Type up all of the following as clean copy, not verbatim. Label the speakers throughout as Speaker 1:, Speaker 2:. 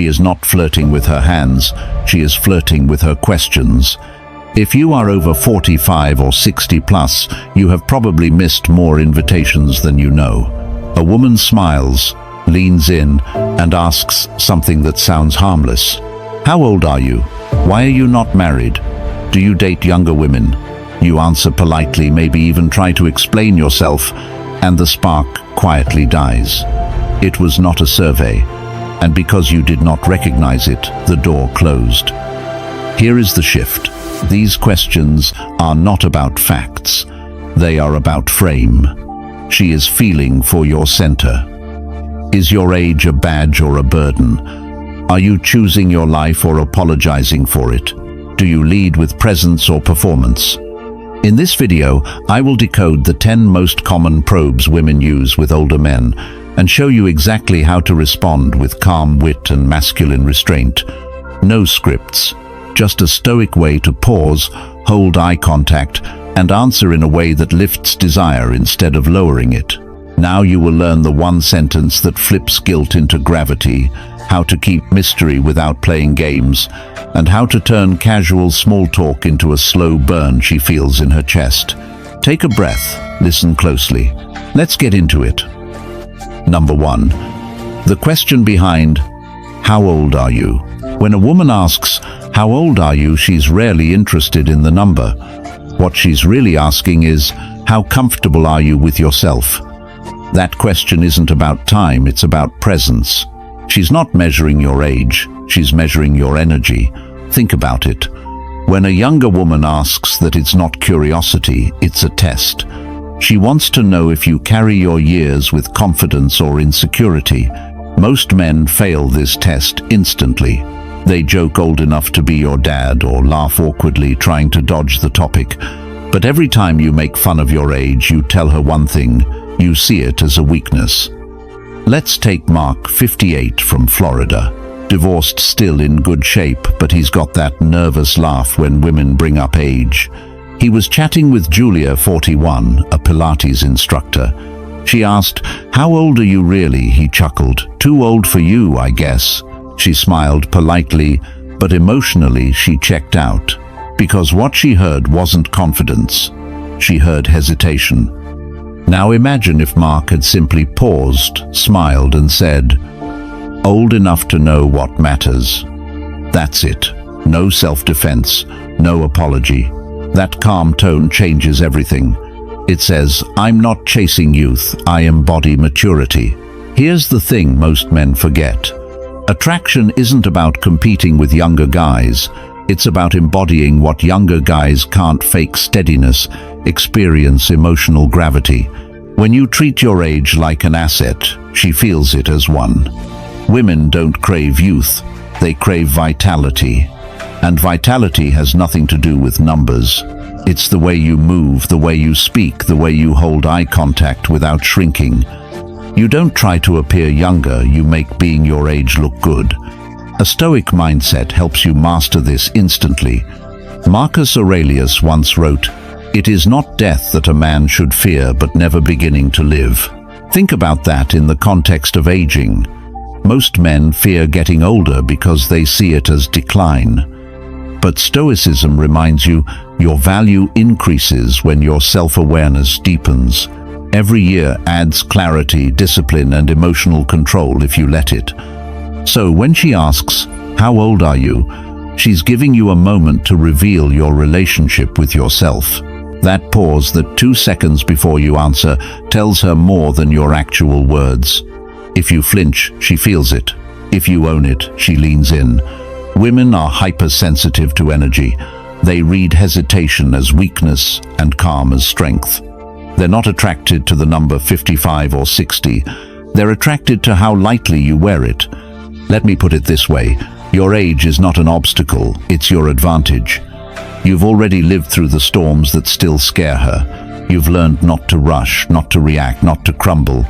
Speaker 1: She is not flirting with her hands, she is flirting with her questions. If you are over 45 or 60 plus, you have probably missed more invitations than you know. A woman smiles, leans in, and asks something that sounds harmless. How old are you? Why are you not married? Do you date younger women? You answer politely, maybe even try to explain yourself, and the spark quietly dies. It was not a survey, and because you did not recognize it, the door closed. Here is the shift. These questions are not about facts. They are about frame. She is feeling for your center. Is your age a badge or a burden? Are you choosing your life or apologizing for it? Do you lead with presence or performance? In this video, I will decode the 10 most common probes women use with older men and show you exactly how to respond with calm wit and masculine restraint. No scripts, just a stoic way to pause, hold eye contact, and answer in a way that lifts desire instead of lowering it. Now you will learn the one sentence that flips guilt into gravity, how to keep mystery without playing games, and how to turn casual small talk into a slow burn she feels in her chest. Take a breath, listen closely. Let's get into it. Number 1. The question behind, how old are you? When a woman asks, how old are you, she's rarely interested in the number. What she's really asking is, how comfortable are you with yourself? That question isn't about time, it's about presence. She's not measuring your age, she's measuring your energy. Think about it. When a younger woman asks that, it's not curiosity, it's a test. She wants to know if you carry your years with confidence or insecurity. Most men fail this test instantly. They joke old enough to be your dad or laugh awkwardly trying to dodge the topic. But every time you make fun of your age, you tell her one thing: you see it as a weakness. Let's take Mark, 58, from Florida. Divorced, still in good shape, but he's got that nervous laugh when women bring up age. He was chatting with Julia, 41, a Pilates instructor. She asked, how old are you really? He chuckled. Too old for you, I guess. She smiled politely, but emotionally she checked out. Because what she heard wasn't confidence. She heard hesitation. Now imagine if Mark had simply paused, smiled, and said, old enough to know what matters. That's it. No self-defense, no apology. That calm tone changes everything. It says, I'm not chasing youth, I embody maturity. Here's the thing most men forget. Attraction isn't about competing with younger guys. It's about embodying what younger guys can't: fake steadiness, experience, emotional gravity. When you treat your age like an asset, she feels it as one. Women don't crave youth, they crave vitality. And vitality has nothing to do with numbers. It's the way you move, the way you speak, the way you hold eye contact without shrinking. You don't try to appear younger, you make being your age look good. A Stoic mindset helps you master this instantly. Marcus Aurelius once wrote, it is not death that a man should fear, but never beginning to live. Think about that in the context of aging. Most men fear getting older because they see it as decline. But Stoicism reminds you, your value increases when your self-awareness deepens. Every year adds clarity, discipline, and emotional control if you let it. So when she asks, how old are you? She's giving you a moment to reveal your relationship with yourself. That pause, that 2 seconds before you answer, tells her more than your actual words. If you flinch, she feels it. If you own it, she leans in. Women are hypersensitive to energy. They read hesitation as weakness and calm as strength. They're not attracted to the number 55 or 60. They're attracted to how lightly you wear it. Let me put it this way. Your age is not an obstacle, it's your advantage. You've already lived through the storms that still scare her. You've learned not to rush, not to react, not to crumble.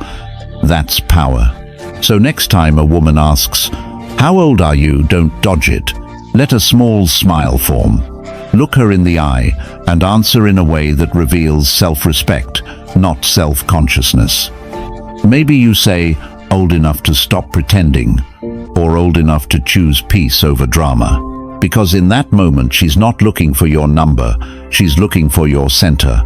Speaker 1: That's power. So next time a woman asks, how old are you? Don't dodge it. Let a small smile form. Look her in the eye and answer in a way that reveals self-respect, not self-consciousness. Maybe you say, old enough to stop pretending, or old enough to choose peace over drama. Because in that moment she's not looking for your number, she's looking for your center.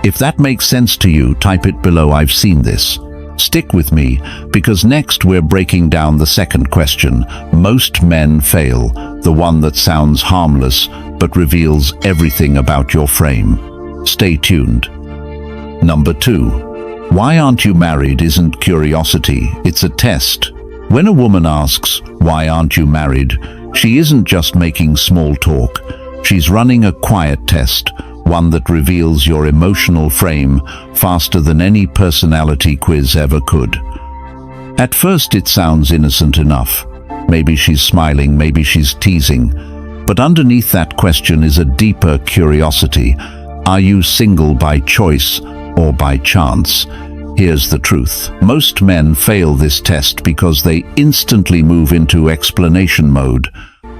Speaker 1: If that makes sense to you, type it below. I've seen this. Stick with me, because next we're breaking down the second question. Most men fail, the one that sounds harmless but reveals everything about your frame. Stay tuned. Number 2. Why aren't you married isn't curiosity, it's a test. When a woman asks, "Why aren't you married?" she isn't just making small talk. She's running a quiet test, one that reveals your emotional frame faster than any personality quiz ever could. At first it sounds innocent enough. Maybe she's smiling, maybe she's teasing. But underneath that question is a deeper curiosity. Are you single by choice or by chance? Here's the truth. Most men fail this test because they instantly move into explanation mode.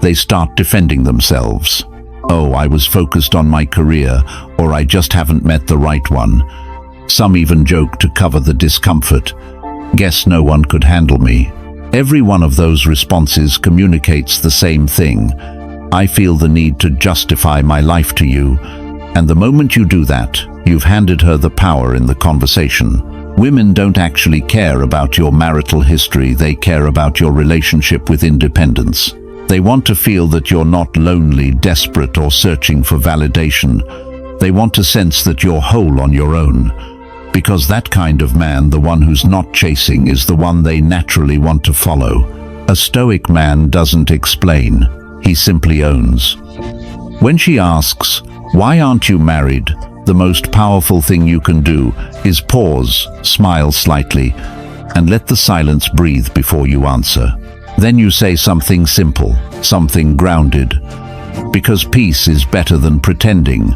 Speaker 1: They start defending themselves. "Oh, I was focused on my career," or "I just haven't met the right one." Some even joke to cover the discomfort. "Guess no one could handle me." Every one of those responses communicates the same thing. "I feel the need to justify my life to you." And the moment you do that, you've handed her the power in the conversation. Women don't actually care about your marital history, they care about your relationship with independence. They want to feel that you're not lonely, desperate, or searching for validation. They want to sense that you're whole on your own. Because that kind of man, the one who's not chasing, is the one they naturally want to follow. A Stoic man doesn't explain, he simply owns. When she asks, "Why aren't you married?" the most powerful thing you can do is pause, smile slightly, and let the silence breathe before you answer. Then you say something simple, something grounded. "Because peace is better than pretending,"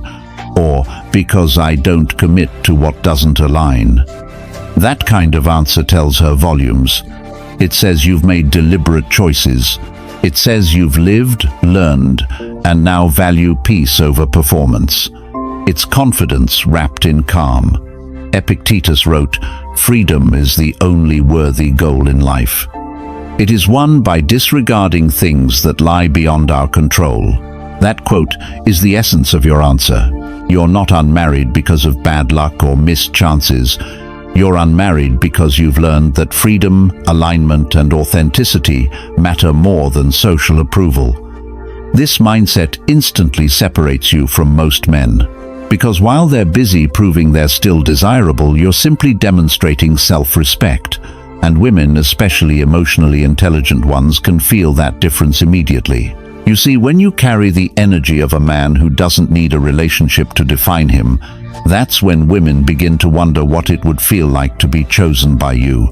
Speaker 1: or "because I don't commit to what doesn't align." That kind of answer tells her volumes. It says you've made deliberate choices. It says you've lived, learned, and now value peace over performance. It's confidence wrapped in calm. Epictetus wrote, "Freedom is the only worthy goal in life." It is won by disregarding things that lie beyond our control. That quote is the essence of your answer. You're not unmarried because of bad luck or missed chances. You're unmarried because you've learned that freedom, alignment, and authenticity matter more than social approval. This mindset instantly separates you from most men. Because while they're busy proving they're still desirable, you're simply demonstrating self-respect. And women, especially emotionally intelligent ones, can feel that difference immediately. You see, when you carry the energy of a man who doesn't need a relationship to define him, that's when women begin to wonder what it would feel like to be chosen by you.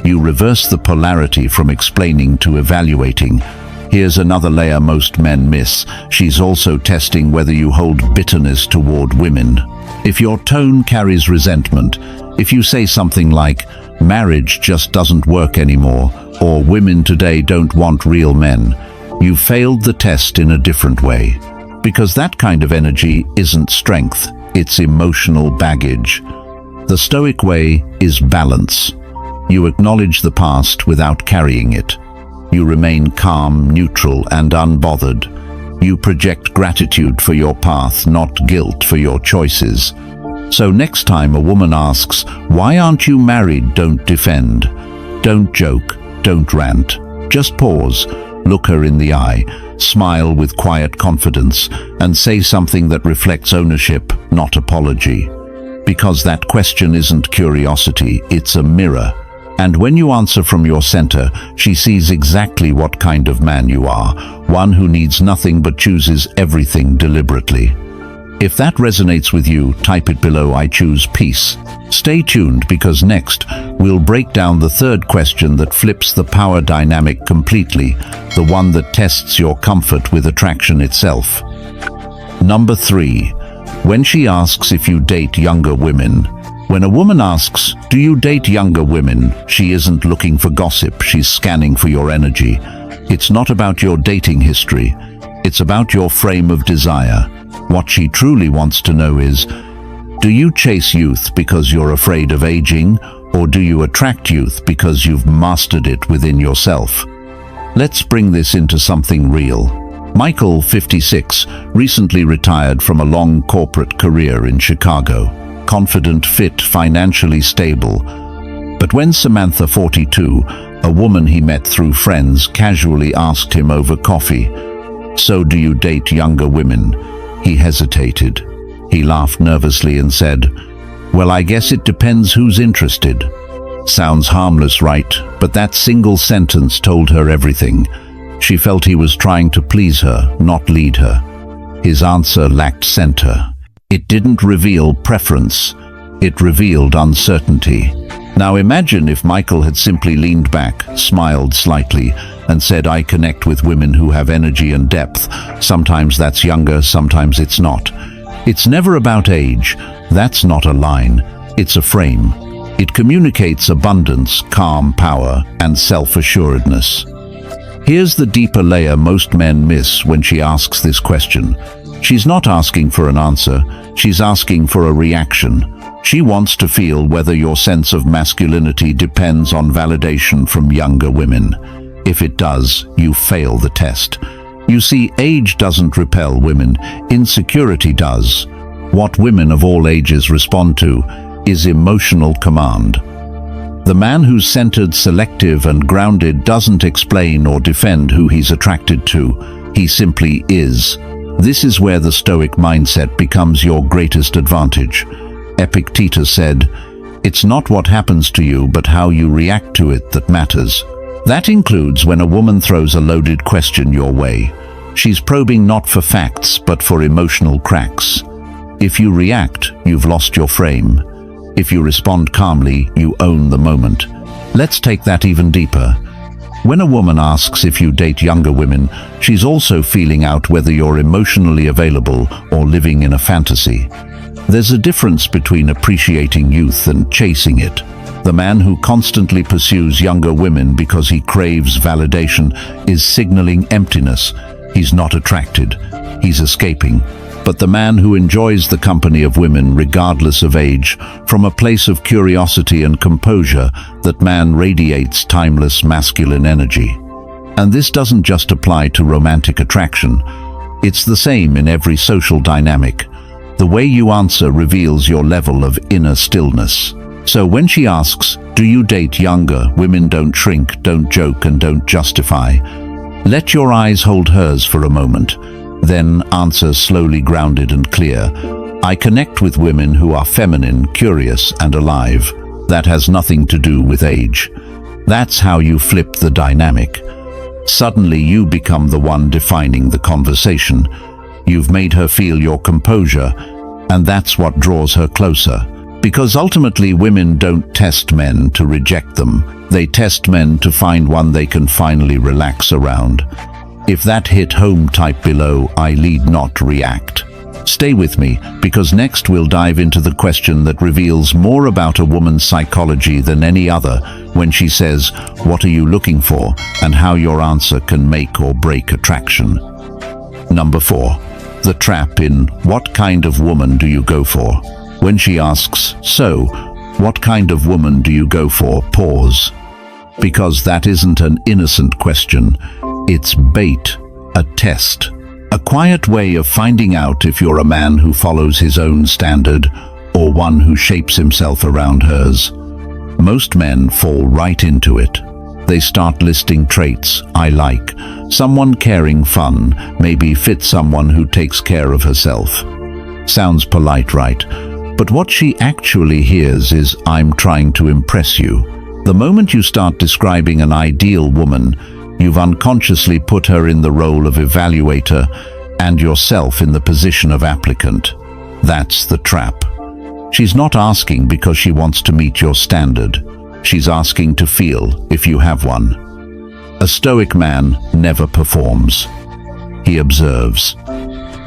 Speaker 1: You reverse the polarity from explaining to evaluating. Here's another layer most men miss. She's also testing whether you hold bitterness toward women. If your tone carries resentment, if you say something like, "Marriage just doesn't work anymore," or "Women today don't want real men," you failed the test in a different way. Because that kind of energy isn't strength, it's emotional baggage. The Stoic way is balance. You acknowledge the past without carrying it. You remain calm, neutral, and unbothered. You project gratitude for your path, not guilt for your choices. So next time a woman asks, "Why aren't you married?" don't defend. Don't joke, don't rant. Just pause, look her in the eye, smile with quiet confidence, and say something that reflects ownership, not apology. Because that question isn't curiosity, it's a mirror. And when you answer from your center, she sees exactly what kind of man you are, one who needs nothing but chooses everything deliberately. If that resonates with you, type it below. I choose peace. Stay tuned, because next we'll break down the third question that flips the power dynamic completely, the one that tests your comfort with attraction itself. Number 3. When she asks if you date younger women. When a woman asks, "Do you date younger women?" she isn't looking for gossip, she's scanning for your energy. It's not about your dating history, it's about your frame of desire. What she truly wants to know is, do you chase youth because you're afraid of aging, or do you attract youth because you've mastered it within yourself? Let's bring this into something real. Michael, 56, recently retired from a long corporate career in Chicago. Confident, fit, financially stable. But when Samantha, 42, a woman he met through friends, casually asked him over coffee, "So do you date younger women?" he hesitated. He laughed nervously and said, "Well, I guess it depends who's interested." Sounds harmless, right? But that single sentence told her everything. She felt he was trying to please her, not lead her. His answer lacked center. It didn't reveal preference. It revealed uncertainty. Now imagine if Michael had simply leaned back, smiled slightly, and said, "I connect with women who have energy and depth. Sometimes that's younger, sometimes it's not. It's never about age. That's not a line. It's a frame. It communicates abundance, calm, power, and self-assuredness." Here's the deeper layer most men miss when she asks this question. She's not asking for an answer, she's asking for a reaction. She wants to feel whether your sense of masculinity depends on validation from younger women. If it does, you fail the test. You see, age doesn't repel women, insecurity does. What women of all ages respond to is emotional command. The man who's centered, selective, and grounded doesn't explain or defend who he's attracted to. He simply is. This is where the Stoic mindset becomes your greatest advantage. Epictetus said, "It's not what happens to you, but how you react to it that matters." That includes when a woman throws a loaded question your way. She's probing not for facts, but for emotional cracks. If you react, you've lost your frame. If you respond calmly, you own the moment. Let's take that even deeper. When a woman asks if you date younger women, she's also feeling out whether you're emotionally available or living in a fantasy. There's a difference between appreciating youth and chasing it. The man who constantly pursues younger women because he craves validation is signaling emptiness. He's not attracted. He's escaping. But the man who enjoys the company of women regardless of age, from a place of curiosity and composure, that man radiates timeless masculine energy. And this doesn't just apply to romantic attraction. It's the same in every social dynamic. The way you answer reveals your level of inner stillness. So when she asks, "Do you date younger?" women don't shrink, don't joke, and don't justify. Let your eyes hold hers for a moment. Then answer slowly, grounded and clear. "I connect with women who are feminine, curious, and alive." That has nothing to do with age. That's how you flip the dynamic. Suddenly you become the one defining the conversation. You've made her feel your composure, and that's what draws her closer. Because ultimately women don't test men to reject them. They test men to find one they can finally relax around. If that hit home, type below, "I lead, not react." Stay with me, because next we'll dive into the question that reveals more about a woman's psychology than any other when she says, "What are you looking for?" and how your answer can make or break attraction. Number 4. The trap in "What kind of woman do you go for?" When she asks, "So, what kind of woman do you go for?" pause. Because that isn't an innocent question. It's bait, a test, a quiet way of finding out if you're a man who follows his own standard or one who shapes himself around hers. Most men fall right into it. They start listing traits. "I like someone caring, fun, maybe fit, someone who takes care of herself." Sounds polite, right? But what she actually hears is, "I'm trying to impress you." The moment you start describing an ideal woman, you've unconsciously put her in the role of evaluator and yourself in the position of applicant. That's the trap. She's not asking because she wants to meet your standard. She's asking to feel, if you have one. A Stoic man never performs. He observes.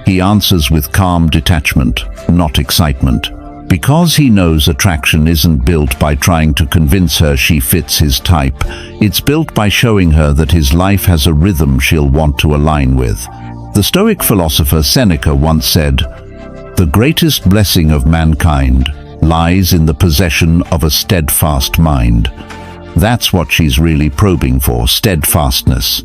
Speaker 1: He answers with calm detachment, not excitement. Because he knows attraction isn't built by trying to convince her she fits his type. It's built by showing her that his life has a rhythm she'll want to align with. The Stoic philosopher Seneca once said, "The greatest blessing of mankind lies in the possession of a steadfast mind." That's what she's really probing for, steadfastness.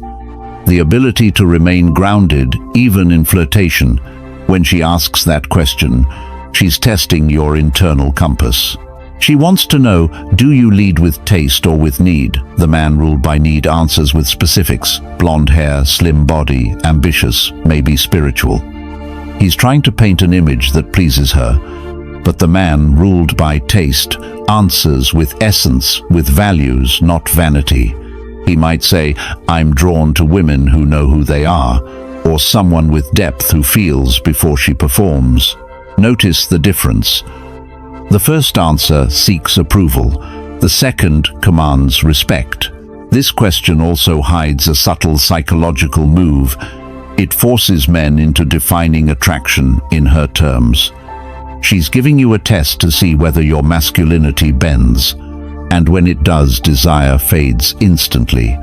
Speaker 1: The ability to remain grounded, even in flirtation. When she asks that question, she's testing your internal compass. She wants to know, do you lead with taste or with need? The man ruled by need answers with specifics: blonde hair, slim body, ambitious, maybe spiritual. He's trying to paint an image that pleases her. But the man ruled by taste answers with essence, with values, not vanity. He might say, I'm drawn to women who know who they are, or someone with depth who feels before she performs. Notice the difference. The first answer seeks approval. The second commands respect. This question also hides a subtle psychological move. It forces men into defining attraction in her terms. She's giving you a test to see whether your masculinity bends. And when it does, desire fades instantly.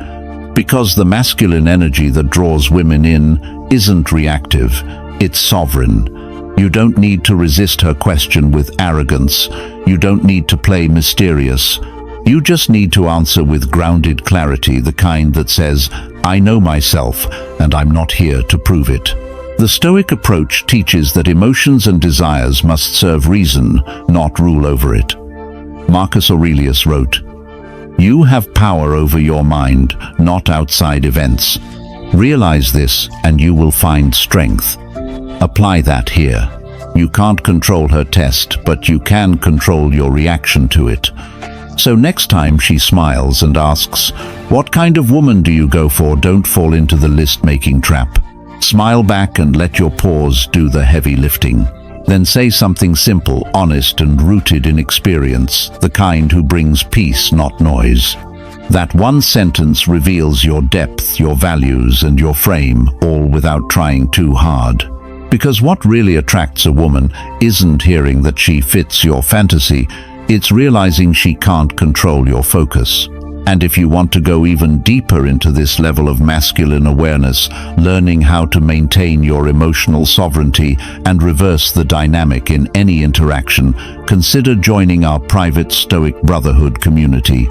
Speaker 1: Because the masculine energy that draws women in isn't reactive, it's sovereign. You don't need to resist her question with arrogance. You don't need to play mysterious. You just need to answer with grounded clarity, the kind that says, I know myself, and I'm not here to prove it. The Stoic approach teaches that emotions and desires must serve reason, not rule over it. Marcus Aurelius wrote, "You have power over your mind, not outside events. Realize this and you will find strength." Apply that here. You can't control her test, but you can control your reaction to it. So next time she smiles and asks, "What kind of woman do you go for?" don't fall into the list-making trap. Smile back and let your pause do the heavy lifting. Then say something simple, honest and rooted in experience, the kind who brings peace, not noise. That one sentence reveals your depth, your values and your frame, all without trying too hard. Because what really attracts a woman isn't hearing that she fits your fantasy, it's realizing she can't control your focus. And if you want to go even deeper into this level of masculine awareness, learning how to maintain your emotional sovereignty and reverse the dynamic in any interaction, consider joining our private Stoic Brotherhood community.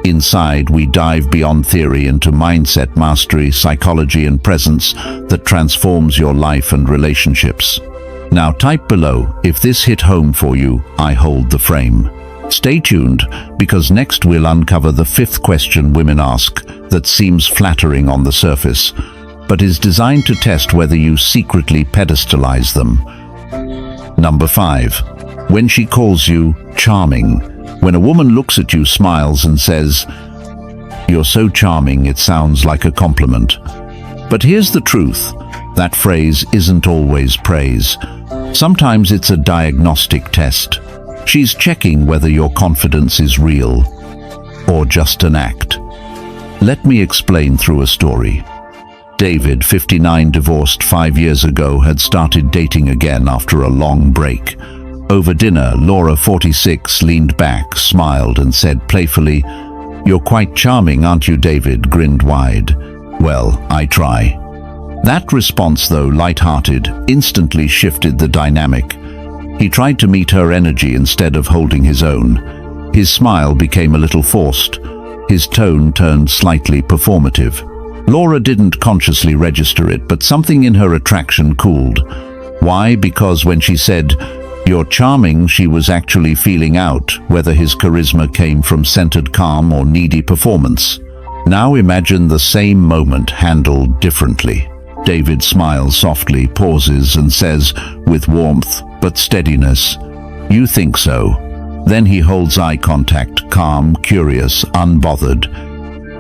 Speaker 1: Inside, we dive beyond theory into mindset mastery, psychology and presence that transforms your life and relationships. Now type below, if this hit home for you, I hold the frame. Stay tuned, because next we'll uncover the fifth question women ask that seems flattering on the surface, but is designed to test whether you secretly pedestalize them. Number 5. When she calls you charming. When a woman looks at you, smiles and says, "You're so charming," it sounds like a compliment. But here's the truth. That phrase isn't always praise. Sometimes it's a diagnostic test. She's checking whether your confidence is real or just an act. Let me explain through a story. David, 59, divorced 5 years ago, had started dating again after a long break. Over dinner, Laura, 46, leaned back, smiled and said playfully, "You're quite charming, aren't you?" David grinned wide. "Well, I try." That response, though light-hearted, instantly shifted the dynamic. He tried to meet her energy instead of holding his own. His smile became a little forced. His tone turned slightly performative. Laura didn't consciously register it, but something in her attraction cooled. Why? Because when she said, "You're charming," she was actually feeling out whether his charisma came from centered calm or needy performance. Now imagine the same moment handled differently. David smiles softly, pauses and says, with warmth but steadiness, "You think so?" Then he holds eye contact, calm, curious, unbothered.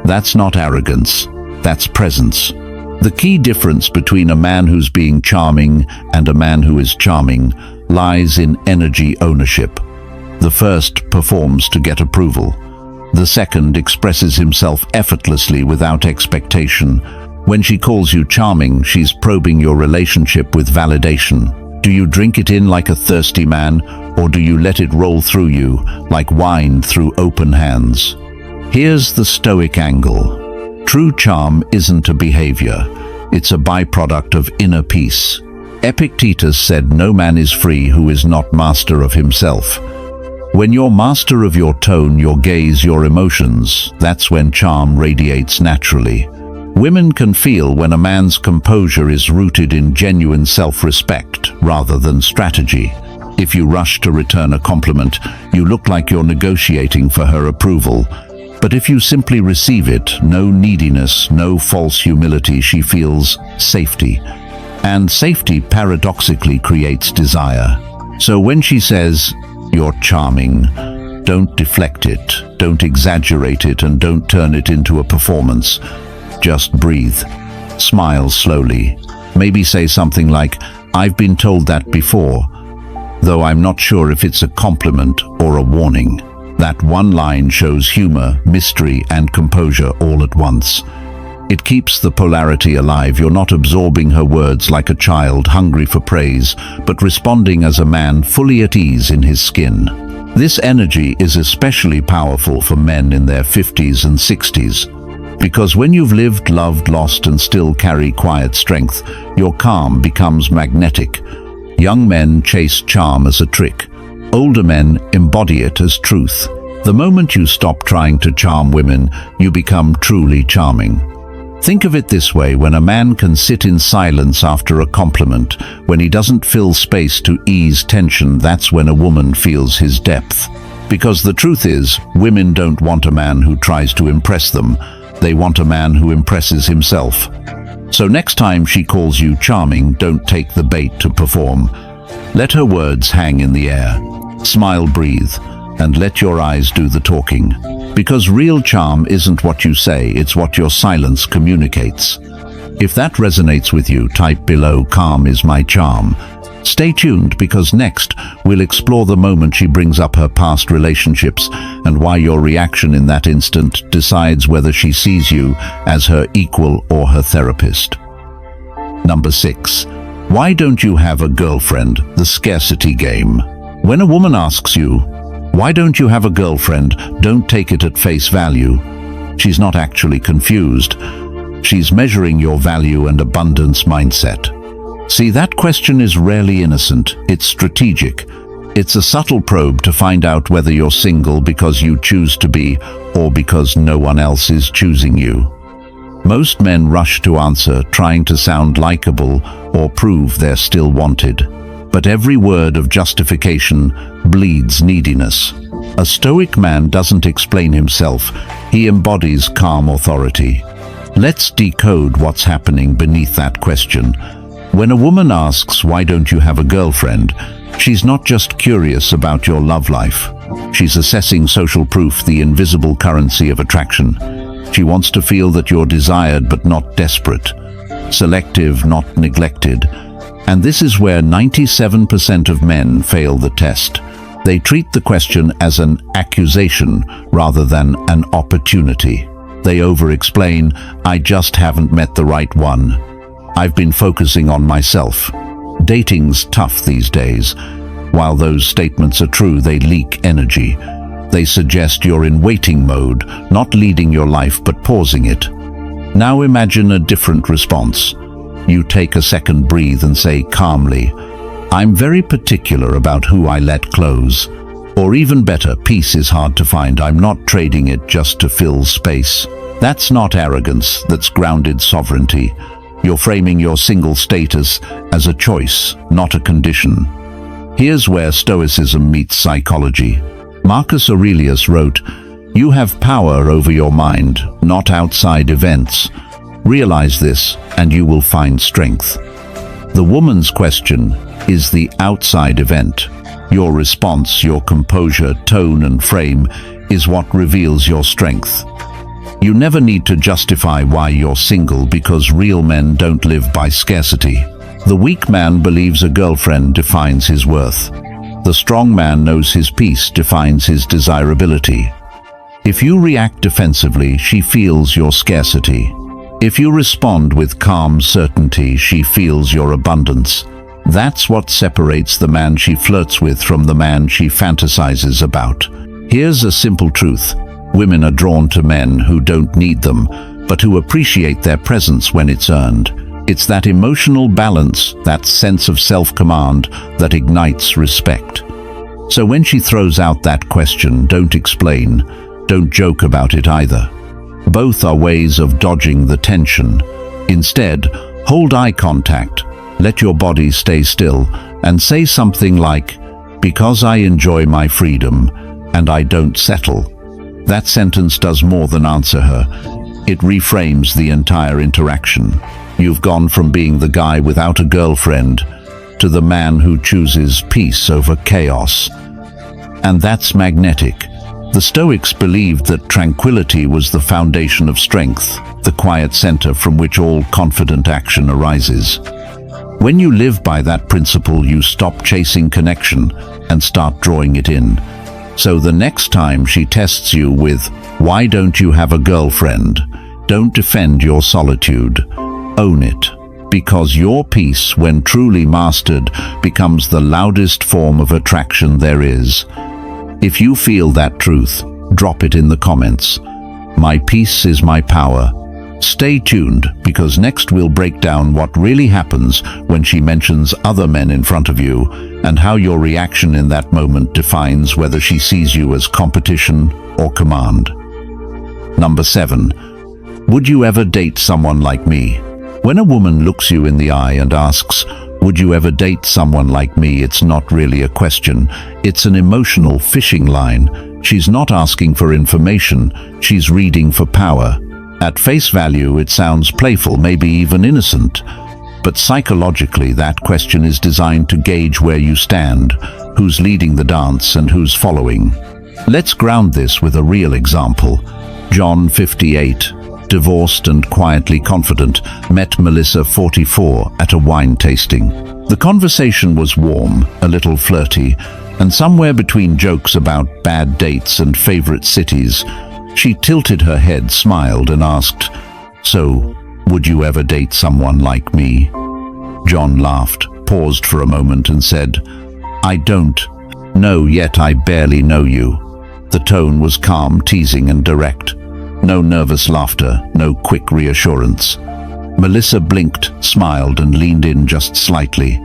Speaker 1: That's not arrogance, that's presence. The key difference between a man who's being charming and a man who is charming lies in energy ownership. The first performs to get approval. The second expresses himself effortlessly without expectation. When she calls you charming, she's probing your relationship with validation. Do you drink it in like a thirsty man, or do you let it roll through you like wine through open hands? Here's the Stoic angle. True charm isn't a behavior. It's a byproduct of inner peace. Epictetus said, "No man is free who is not master of himself." When you're master of your tone, your gaze, your emotions, that's when charm radiates naturally. Women can feel when a man's composure is rooted in genuine self-respect rather than strategy. If you rush to return a compliment, you look like you're negotiating for her approval. But if you simply receive it, no neediness, no false humility, she feels safety. And safety paradoxically creates desire. So when she says, "You're charming," don't deflect it, don't exaggerate it, and don't turn it into a performance. Just breathe. Smile slowly. Maybe say something like, "I've been told that before, though I'm not sure if it's a compliment or a warning." That one line shows humor, mystery, and composure all at once. It keeps the polarity alive. You're not absorbing her words like a child hungry for praise, but responding as a man fully at ease in his skin. This energy is especially powerful for men in their 50s and 60s. Because when you've lived, loved, lost, and still carry quiet strength, your calm becomes magnetic. Young men chase charm as a trick. Older men embody it as truth. The moment you stop trying to charm women, you become truly charming. Think of it this way: when a man can sit in silence after a compliment, when he doesn't fill space to ease tension, that's when a woman feels his depth. Because the truth is, women don't want a man who tries to impress them. They want a man who impresses himself. So next time she calls you charming, don't take the bait to perform. Let her words hang in the air. Smile, breathe, and let your eyes do the talking. Because real charm isn't what you say, it's what your silence communicates. If that resonates with you, type below, "Calm is my charm." Stay tuned, because next we'll explore the moment she brings up her past relationships and why your reaction in that instant decides whether she sees you as her equal or her therapist. Number 6. Why don't you have a girlfriend? The scarcity game. When a woman asks you, "Why don't you have a girlfriend?" don't take it at face value. She's not actually confused. She's measuring your value and abundance mindset. See, that question is rarely innocent. It's strategic. It's a subtle probe to find out whether you're single because you choose to be, or because no one else is choosing you. Most men rush to answer, trying to sound likable or prove they're still wanted. But every word of justification bleeds neediness. A Stoic man doesn't explain himself. He embodies calm authority. Let's decode what's happening beneath that question. When a woman asks, "Why don't you have a girlfriend?" she's not just curious about your love life. She's assessing social proof, the invisible currency of attraction. She wants to feel that you're desired but not desperate, selective, not neglected. And this is where 97% of men fail the test. They treat the question as an accusation rather than an opportunity. They over-explain, "I just haven't met the right one. I've been focusing on myself." Dating's tough these days. While those statements are true, they leak energy. They suggest you're in waiting mode, not leading your life but pausing it. Now imagine a different response. You take a second, breathe, and say calmly, "I'm very particular about who I let close." Or even better, "Peace is hard to find. I'm not trading it just to fill space." That's not arrogance, that's grounded sovereignty. You're framing your single status as a choice, not a condition. Here's where Stoicism meets psychology. Marcus Aurelius wrote, "You have power over your mind, not outside events. Realize this, and you will find strength." The woman's question is the outside event. Your response, your composure, tone, and frame is what reveals your strength. You never need to justify why you're single, because real men don't live by scarcity. The weak man believes a girlfriend defines his worth. The strong man knows his peace defines his desirability. If you react defensively, she feels your scarcity. If you respond with calm certainty, she feels your abundance. That's what separates the man she flirts with from the man she fantasizes about. Here's a simple truth. Women are drawn to men who don't need them, but who appreciate their presence when it's earned. It's that emotional balance, that sense of self-command, that ignites respect. So when she throws out that question, don't explain, don't joke about it either. Both are ways of dodging the tension. Instead, hold eye contact, let your body stay still, and say something like, "Because I enjoy my freedom, and I don't settle." That sentence does more than answer her. It reframes the entire interaction. You've gone from being the guy without a girlfriend to the man who chooses peace over chaos. And that's magnetic. The Stoics believed that tranquility was the foundation of strength, the quiet center from which all confident action arises. When you live by that principle, you stop chasing connection and start drawing it in. So the next time she tests you with, "Why don't you have a girlfriend?" don't defend your solitude. Own it. Because your peace, when truly mastered, becomes the loudest form of attraction there is. If you feel that truth, drop it in the comments. My peace is my power. Stay tuned, because next we'll break down what really happens when she mentions other men in front of you, and how your reaction in that moment defines whether she sees you as competition or command. Number 7. Would you ever date someone like me? When a woman looks you in the eye and asks, "Would you ever date someone like me?" it's not really a question. It's an emotional fishing line. She's not asking for information, she's reading for power. At face value, it sounds playful, maybe even innocent. But psychologically, that question is designed to gauge where you stand, who's leading the dance and who's following. Let's ground this with a real example. John, 58, divorced and quietly confident, met Melissa, 44, at a wine tasting. The conversation was warm, a little flirty, and somewhere between jokes about bad dates and favorite cities, she tilted her head, smiled, and asked, "So, would you ever date someone like me?" John laughed, paused for a moment, and said, "I don't know yet, I barely know you." The tone was calm, teasing, and direct. No nervous laughter, no quick reassurance. Melissa blinked, smiled, and leaned in just slightly.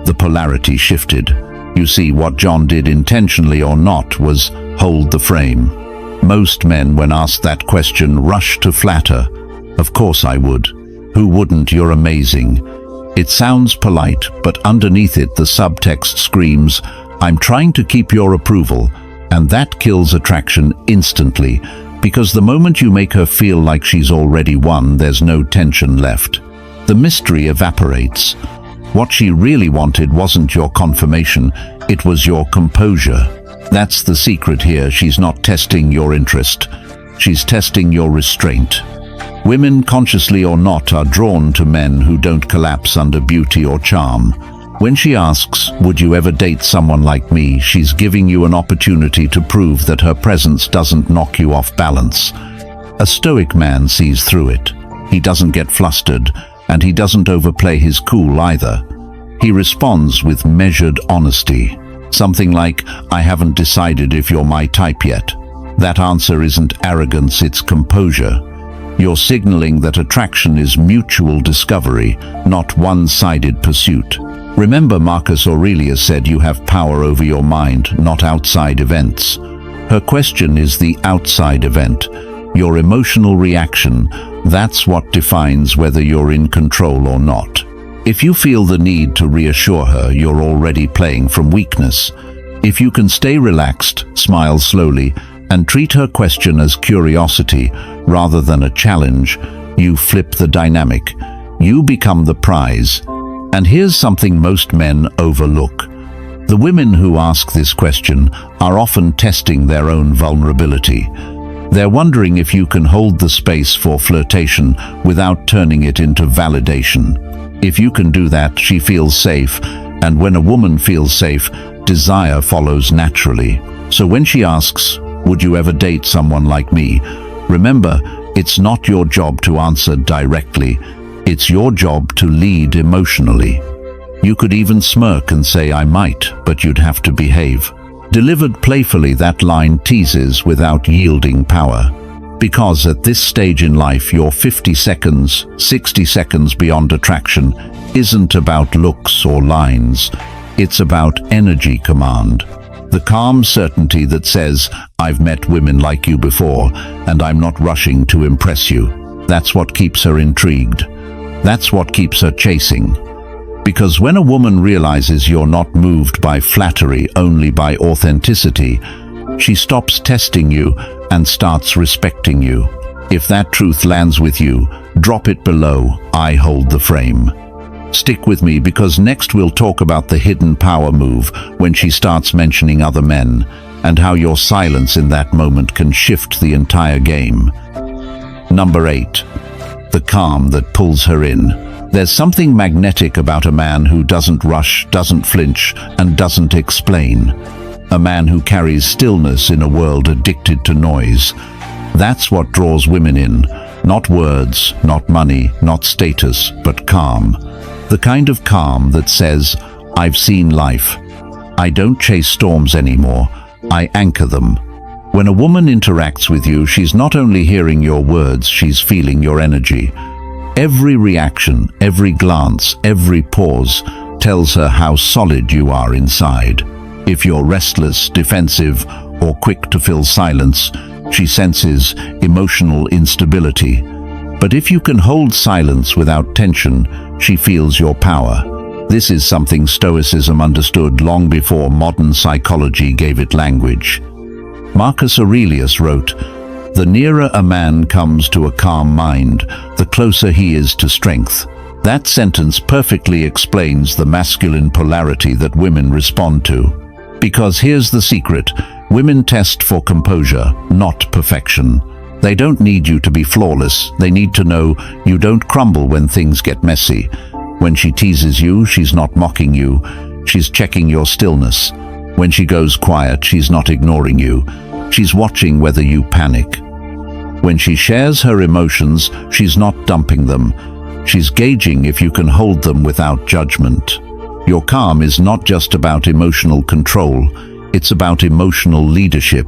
Speaker 1: The polarity shifted. You see, what John did, intentionally or not, was hold the frame. Most men, when asked that question, rush to flatter. "Of course I would. Who wouldn't? You're amazing." It sounds polite, but underneath it the subtext screams, "I'm trying to keep your approval," and that kills attraction instantly. Because the moment you make her feel like she's already won, there's no tension left. The mystery evaporates. What she really wanted wasn't your confirmation, it was your composure. That's the secret here. She's not testing your interest. She's testing your restraint. Women, consciously or not, are drawn to men who don't collapse under beauty or charm. When she asks, "Would you ever date someone like me?" she's giving you an opportunity to prove that her presence doesn't knock you off balance. A Stoic man sees through it. He doesn't get flustered, and he doesn't overplay his cool either. He responds with measured honesty. Something like, "I haven't decided if you're my type yet." That answer isn't arrogance, it's composure. You're signaling that attraction is mutual discovery, not one-sided pursuit. Remember, Marcus Aurelius said you have power over your mind, not outside events. Her question is the outside event, your emotional reaction. That's what defines whether you're in control or not. If you feel the need to reassure her, you're already playing from weakness. If you can stay relaxed, smile slowly, and treat her question as curiosity rather than a challenge, you flip the dynamic. You become the prize. And here's something most men overlook. The women who ask this question are often testing their own vulnerability. They're wondering if you can hold the space for flirtation without turning it into validation. If you can do that, she feels safe, and when a woman feels safe, desire follows naturally. So when she asks, "Would you ever date someone like me?" remember, it's not your job to answer directly. It's your job to lead emotionally. You could even smirk and say, "I might, but you'd have to behave." Delivered playfully, that line teases without yielding power. Because at this stage in life, your 50 seconds, 60 seconds beyond attraction isn't about looks or lines. It's about energy command. The calm certainty that says, I've met women like you before, and I'm not rushing to impress you. That's what keeps her intrigued. That's what keeps her chasing. Because when a woman realizes you're not moved by flattery, only by authenticity, she stops testing you and starts respecting you. If that truth lands with you, drop it below. I hold the frame. Stick with me, because next we'll talk about the hidden power move when she starts mentioning other men, and how your silence in that moment can shift the entire game. Number 8. The calm that pulls her in. There's something magnetic about a man who doesn't rush, doesn't flinch, and doesn't explain. A man who carries stillness in a world addicted to noise. That's what draws women in. Not words, not money, not status, but calm. The kind of calm that says, I've seen life. I don't chase storms anymore. I anchor them. When a woman interacts with you, she's not only hearing your words, she's feeling your energy. Every reaction, every glance, every pause tells her how solid you are inside. If you're restless, defensive, or quick to fill silence, she senses emotional instability. But if you can hold silence without tension, she feels your power. This is something Stoicism understood long before modern psychology gave it language. Marcus Aurelius wrote, "The nearer a man comes to a calm mind, the closer he is to strength." That sentence perfectly explains the masculine polarity that women respond to. Because here's the secret: women test for composure, not perfection. They don't need you to be flawless. They need to know you don't crumble when things get messy. When she teases you, she's not mocking you. She's checking your stillness. When she goes quiet, she's not ignoring you. She's watching whether you panic. When she shares her emotions, she's not dumping them. She's gauging if you can hold them without judgment. Your calm is not just about emotional control. It's about emotional leadership.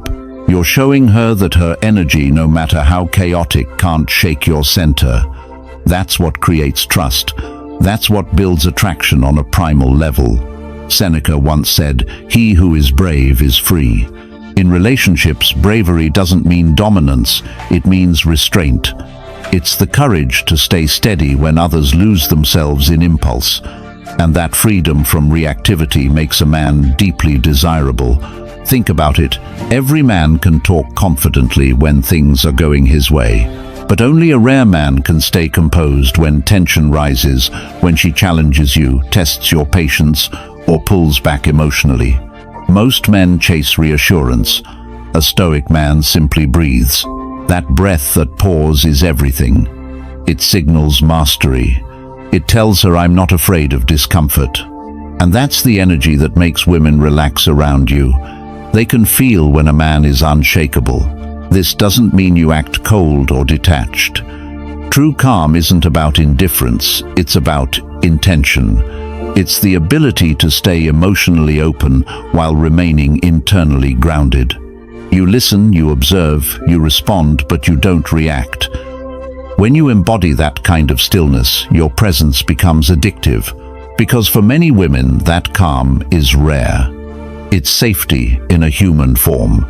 Speaker 1: You're showing her that her energy, no matter how chaotic, can't shake your center. That's what creates trust. That's what builds attraction on a primal level. Seneca once said, "He who is brave is free." In relationships, bravery doesn't mean dominance, it means restraint. It's the courage to stay steady when others lose themselves in impulse. And that freedom from reactivity makes a man deeply desirable. Think about it. Every man can talk confidently when things are going his way. But only a rare man can stay composed when tension rises, when she challenges you, tests your patience, or pulls back emotionally. Most men chase reassurance. A Stoic man simply breathes. That breath that pours is everything. It signals mastery. It tells her, I'm not afraid of discomfort. And that's the energy that makes women relax around you. They can feel when a man is unshakable. This doesn't mean you act cold or detached. True calm isn't about indifference, it's about intention. It's the ability to stay emotionally open while remaining internally grounded. You listen, you observe, you respond, but you don't react. When you embody that kind of stillness, your presence becomes addictive. Because for many women, that calm is rare. It's safety in a human form.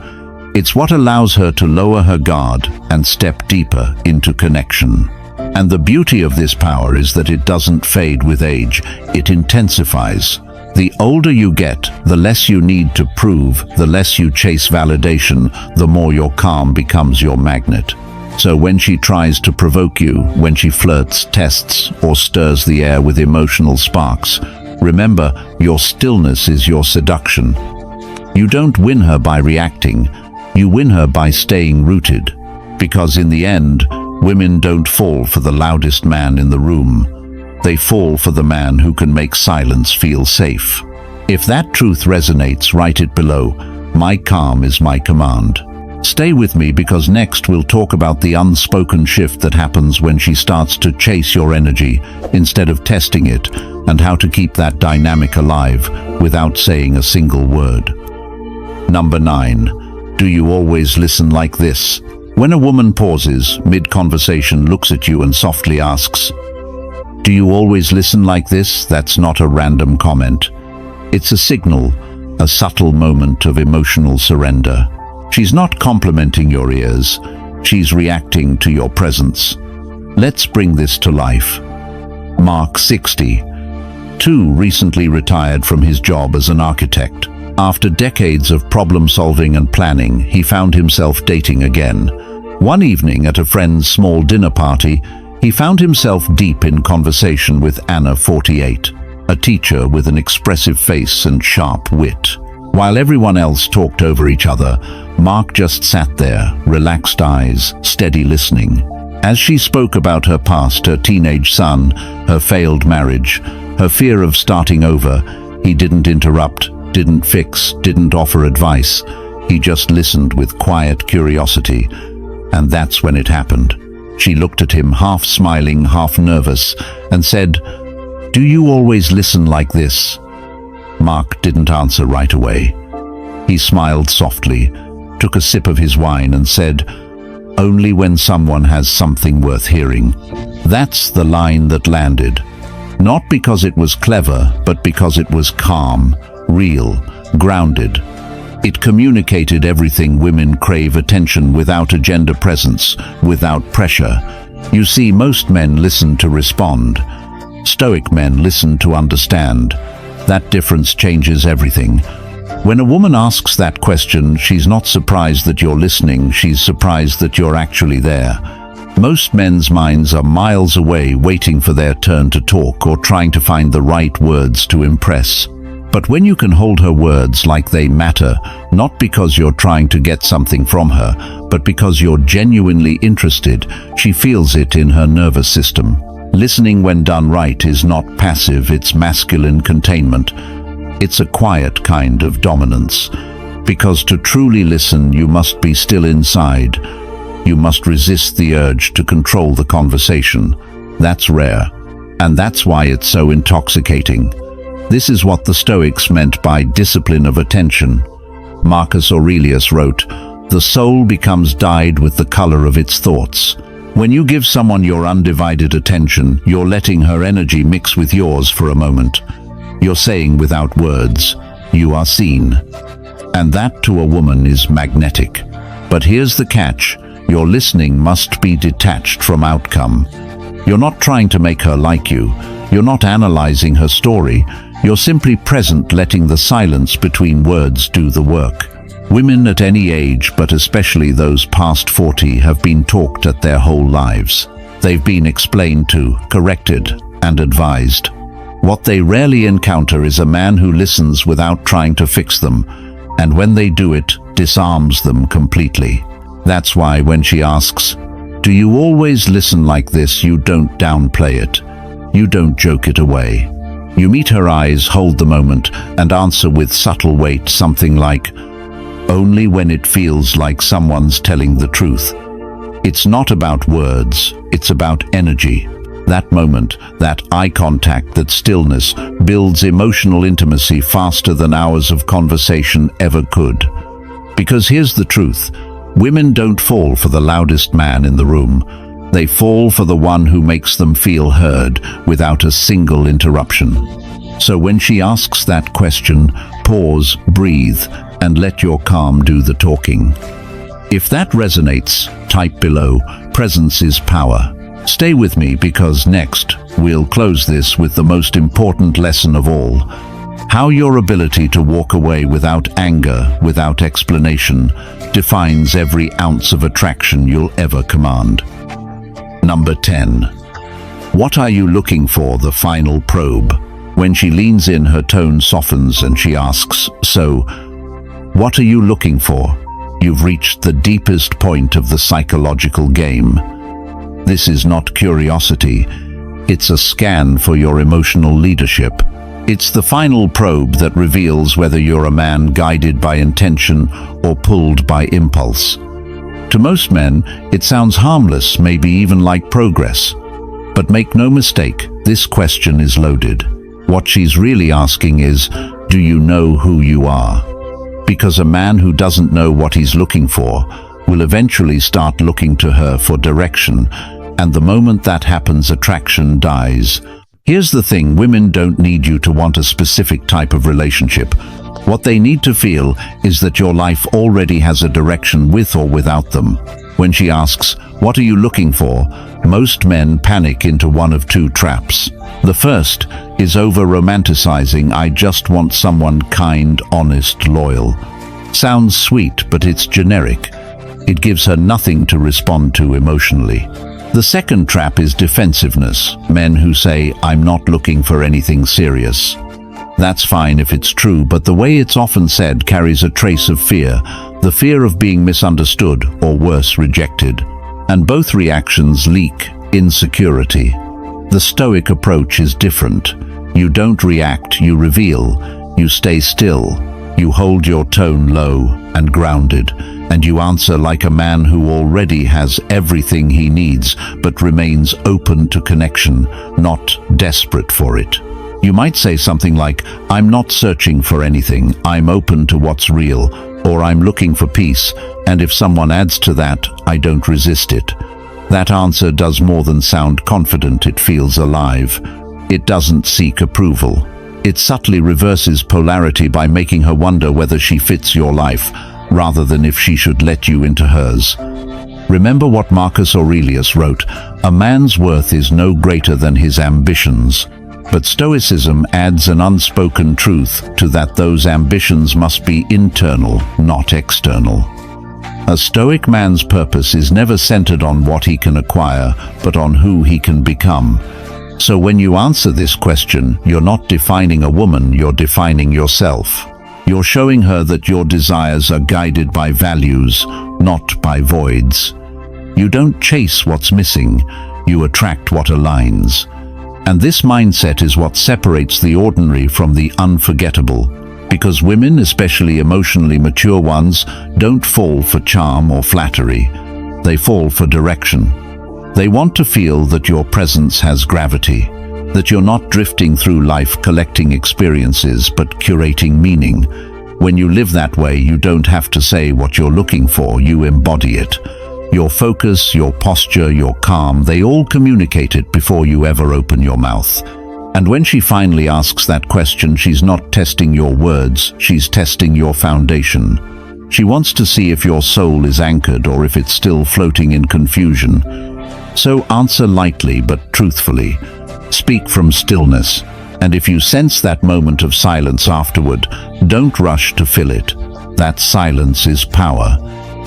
Speaker 1: It's what allows her to lower her guard and step deeper into connection. And the beauty of this power is that it doesn't fade with age, it intensifies. The older you get, the less you need to prove, the less you chase validation, the more your calm becomes your magnet. So when she tries to provoke you, when she flirts, tests, or stirs the air with emotional sparks, remember, your stillness is your seduction. You don't win her by reacting, you win her by staying rooted. Because in the end, women don't fall for the loudest man in the room. They fall for the man who can make silence feel safe. If that truth resonates, write it below. My calm is my command. Stay with me, because next we'll talk about the unspoken shift that happens when she starts to chase your energy instead of testing it, and how to keep that dynamic alive without saying a single word. Number 9. Do you always listen like this? When a woman pauses mid-conversation, looks at you and softly asks, "Do you always listen like this?" That's not a random comment. It's a signal. a subtle moment of emotional surrender. She's not complimenting your ears, she's reacting to your presence. Let's bring this to life. Mark, 62, recently retired from his job as an architect. After decades of problem-solving and planning, he found himself dating again. One evening at a friend's small dinner party, he found himself deep in conversation with Anna, 48, a teacher with an expressive face and sharp wit. While everyone else talked over each other, Mark just sat there, relaxed eyes, steady listening. As she spoke about her past, her teenage son, her failed marriage, her fear of starting over, he didn't interrupt, didn't fix, didn't offer advice. He just listened with quiet curiosity. And that's when it happened. She looked at him, half smiling, half nervous, and said, "Do you always listen like this?" Mark didn't answer right away. He smiled softly, took a sip of his wine and said, "Only when someone has something worth hearing." That's the line that landed. Not because it was clever, but because it was calm, real, grounded. It communicated everything women crave: attention without agenda, presence without pressure. You see, most men listen to respond. Stoic men listen to understand. That difference changes everything. When a woman asks that question, she's not surprised that you're listening, she's surprised that you're actually there. Most men's minds are miles away, waiting for their turn to talk or trying to find the right words to impress. But when you can hold her words like they matter, not because you're trying to get something from her, but because you're genuinely interested, she feels it in her nervous system. Listening, when done right, is not passive, it's masculine containment. It's a quiet kind of dominance. Because to truly listen, you must be still inside. You must resist the urge to control the conversation. That's rare. And that's why it's so intoxicating. This is what the Stoics meant by discipline of attention. Marcus Aurelius wrote, "The soul becomes dyed with the color of its thoughts." When you give someone your undivided attention, you're letting her energy mix with yours for a moment. You're saying without words, "You are seen." And that to a woman is magnetic. But here's the catch: your listening must be detached from outcome. You're not trying to make her like you. You're not analyzing her story. You're simply present, letting the silence between words do the work. Women at any age, but especially those past 40, have been talked at their whole lives. They've been explained to, corrected, and advised. What they rarely encounter is a man who listens without trying to fix them, and when they do it, disarms them completely. That's why when she asks, "Do you always listen like this?" you don't downplay it. You don't joke it away. You meet her eyes, hold the moment, and answer with subtle weight, something like, "Only when it feels like someone's telling the truth." It's not about words, it's about energy. That moment, that eye contact, that stillness builds emotional intimacy faster than hours of conversation ever could. Because here's the truth: women don't fall for the loudest man in the room. They fall for the one who makes them feel heard without a single interruption. So when she asks that question, pause, breathe, and let your calm do the talking. If that resonates, type below, "Presence is power." Stay with me, because next, we'll close this with the most important lesson of all: how your ability to walk away without anger, without explanation, defines every ounce of attraction you'll ever command. Number 10. What are you looking for? The final probe. When she leans in, her tone softens and she asks, "So, what are you looking for?" You've reached the deepest point of the psychological game. This is not curiosity. It's a scan for your emotional leadership. It's the final probe that reveals whether you're a man guided by intention or pulled by impulse. To most men, it sounds harmless, maybe even like progress. But make no mistake, this question is loaded. What she's really asking is, do you know who you are? Because a man who doesn't know what he's looking for will eventually start looking to her for direction, and the moment that happens, attraction dies. Here's the thing: women don't need you to want a specific type of relationship. What they need to feel is that your life already has a direction with or without them. When she asks, "What are you looking for?" most men panic into one of two traps. The first is over-romanticizing, "I just want someone kind, honest, loyal." Sounds sweet, but it's generic. It gives her nothing to respond to emotionally. The second trap is defensiveness. Men who say, "I'm not looking for anything serious." That's fine if it's true, but the way it's often said carries a trace of fear, the fear of being misunderstood or worse, rejected. And both reactions leak insecurity. The Stoic approach is different. You don't react, you reveal. You stay still. You hold your tone low and grounded, and you answer like a man who already has everything he needs but remains open to connection, not desperate for it. You might say something like, "I'm not searching for anything, I'm open to what's real," or "I'm looking for peace," and if someone adds to that, "I don't resist it." That answer does more than sound confident, it feels alive. It doesn't seek approval. It subtly reverses polarity by making her wonder whether she fits your life, rather than if she should let you into hers. Remember what Marcus Aurelius wrote, "A man's worth is no greater than his ambitions." But Stoicism adds an unspoken truth to that: those ambitions must be internal, not external. A Stoic man's purpose is never centered on what he can acquire, but on who he can become. So when you answer this question, you're not defining a woman, you're defining yourself. You're showing her that your desires are guided by values, not by voids. You don't chase what's missing, you attract what aligns. And this mindset is what separates the ordinary from the unforgettable, because women, especially emotionally mature ones, don't fall for charm or flattery. They fall for direction. They want to feel that your presence has gravity, that you're not drifting through life collecting experiences but curating meaning. When you live that way, you don't have to say what you're looking for, you embody it. Your focus, your posture, your calm, they all communicate it before you ever open your mouth. And when she finally asks that question, she's not testing your words, she's testing your foundation. She wants to see if your soul is anchored or if it's still floating in confusion. So answer lightly but truthfully. Speak from stillness. And if you sense that moment of silence afterward, don't rush to fill it. That silence is power.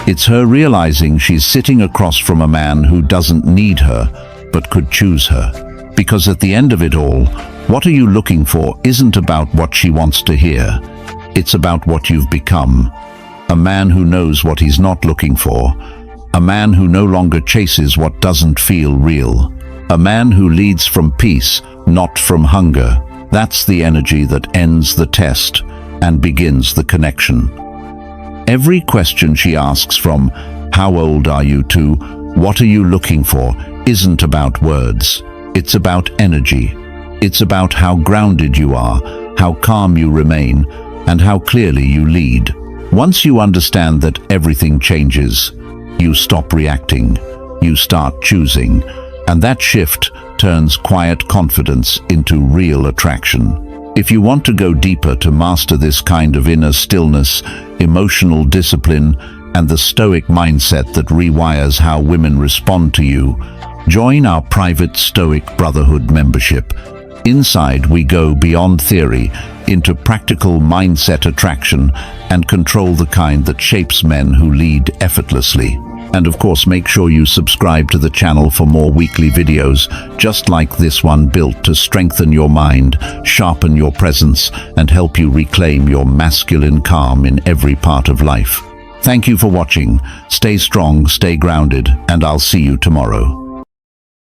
Speaker 1: It's her realizing she's sitting across from a man who doesn't need her, but could choose her. Because at the end of it all, what are you looking for isn't about what she wants to hear. It's about what you've become. A man who knows what he's not looking for. A man who no longer chases what doesn't feel real. A man who leads from peace, not from hunger. That's the energy that ends the test and begins the connection. Every question she asks, from "How old are you?" to "What are you looking for?" isn't about words. It's about energy. It's about how grounded you are, how calm you remain, and how clearly you lead. Once you understand that everything changes, you stop reacting, you start choosing, and that shift turns quiet confidence into real attraction. If you want to go deeper to master this kind of inner stillness, emotional discipline, and the Stoic mindset that rewires how women respond to you, join our private Stoic Brotherhood membership. Inside, we go beyond theory into practical mindset attraction and control, the kind that shapes men who lead effortlessly. And of course, make sure you subscribe to the channel for more weekly videos just like this one, built to strengthen your mind, sharpen your presence, and help you reclaim your masculine calm in every part of life. Thank you for watching. Stay strong, stay grounded, and I'll see you tomorrow.